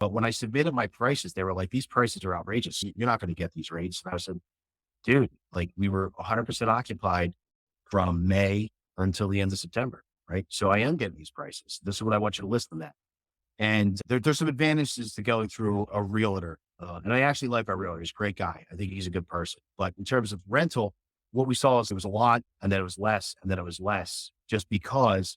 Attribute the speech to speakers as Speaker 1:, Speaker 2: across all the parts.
Speaker 1: But when I submitted my prices, they were like, these prices are outrageous. You're not going to get these rates. And I said, dude, like we were 100% occupied from May until the end of September. Right. So I am getting these prices. This is what I want you to list them at. And there's some advantages to going through a realtor. And I actually like our realtor. He's a great guy. I think he's a good person. But in terms of rental, what we saw is it was a lot and then it was less and then it was less just because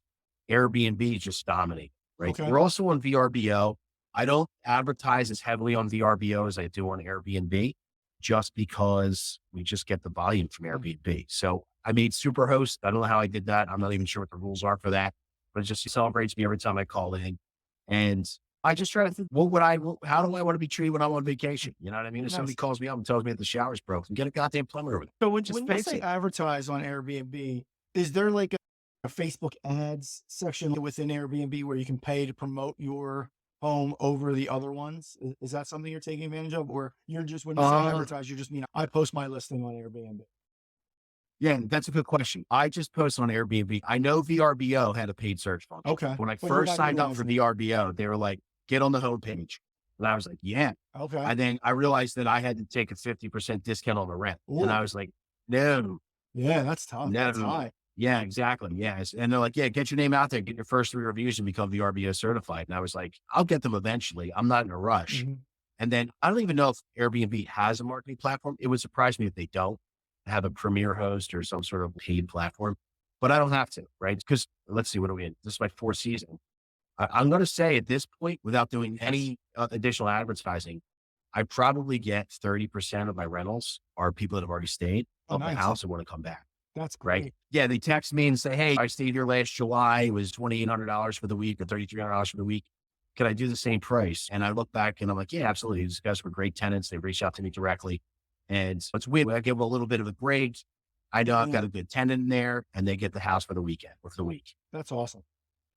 Speaker 1: Airbnb just dominated, right?
Speaker 2: Okay.
Speaker 1: We're also on VRBO. I don't advertise as heavily on VRBO as I do on Airbnb just because we just get the volume from Airbnb. So I made Superhost. I don't know how I did that. I'm not even sure what the rules are for that, but it just celebrates me every time I call in. And I just try to think, how do I want to be treated when I'm on vacation? You know what I mean? If somebody
Speaker 2: Nice.
Speaker 1: calls me up and tells me that the shower's broken, get a goddamn plumber over there.
Speaker 2: So when,
Speaker 1: Just
Speaker 2: when you
Speaker 1: fix
Speaker 2: say
Speaker 1: it.
Speaker 2: advertise on Airbnb, is there like a Facebook ads section within Airbnb where you can pay to promote your home over the other ones? Is that something you're taking advantage of? Or you're just, when you say
Speaker 1: Uh,
Speaker 2: advertise, you just mean I post my listing on Airbnb?
Speaker 1: yeah, that's a good question. I just posted on Airbnb. I know VRBO had a paid search function.
Speaker 2: Okay.
Speaker 1: When I
Speaker 2: But you're
Speaker 1: first
Speaker 2: not
Speaker 1: signed up for
Speaker 2: utilizing it.
Speaker 1: VRBO, they were like, get on the homepage. And I was like, yeah.
Speaker 2: Okay.
Speaker 1: And then I realized that I had to take a 50% discount on the rent. And I
Speaker 2: Ooh,
Speaker 1: was like, no,
Speaker 2: yeah, that's tough. That's
Speaker 1: no.
Speaker 2: high.
Speaker 1: Yeah, exactly. Yes. And they're like, yeah, get your name out there, get your first 3 reviews and become VRBO certified. And I was like, I'll get them eventually. I'm not in a rush.
Speaker 2: Mhm.
Speaker 1: And then I don't even know if Airbnb has a marketing platform. It would surprise me if they don't have a premier host or some sort of paid platform, but I don't have to, right? Because let's see, what are we in? This is my fourth season. I'm going to say at this point, without doing any additional advertising, I probably get 30% of my rentals are people that have already stayed,
Speaker 2: Oh,
Speaker 1: love the
Speaker 2: nice.
Speaker 1: house and want to come back.
Speaker 2: That's
Speaker 1: Right.
Speaker 2: great.
Speaker 1: Yeah. They text me and say, hey, I stayed here last July. It was $2,800 for the week or $3,300 for the week. Can I do the same price? And I look back and I'm like, yeah, absolutely. These guys were great tenants. They reached out to me directly. And it's weird. I give them a little bit of a break. I know I've
Speaker 2: Yeah,
Speaker 1: got a good tenant in there and they get the house for the weekend or for the week.
Speaker 2: that's awesome.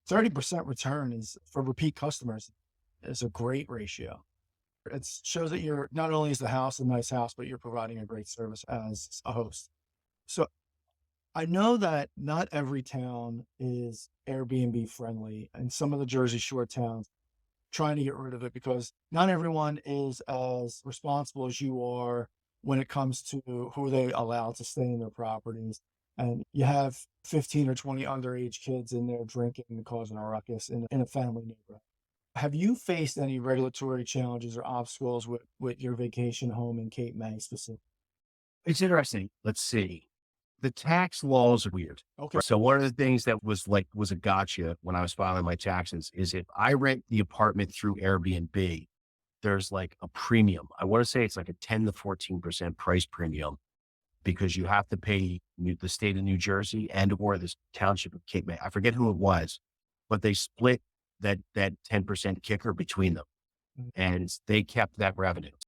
Speaker 2: 30% return is for repeat customers is a great ratio. It shows that you're not only is the house a nice house, but you're providing a great service as a host. So I know that not every town is Airbnb friendly, and some of the Jersey Shore towns trying to get rid of it because not everyone is as responsible as you are when it comes to who they allow to stay in their properties. And you have 15 or 20 underage kids in there drinking and causing a ruckus in a family neighborhood. Have you faced any regulatory challenges or obstacles with your vacation home in Cape May specifically?
Speaker 1: It's interesting. Let's see. The tax laws are weird.
Speaker 2: Okay.
Speaker 1: So one of the things that was a gotcha when I was filing my taxes is if I rent the apartment through Airbnb, there's like a premium. I want to say it's like a 10 to 14% price premium because you have to pay the state of New Jersey and or this township of Cape May. I forget who it was, but they split that 10% kicker between them
Speaker 2: Mm.
Speaker 1: and they kept that revenue.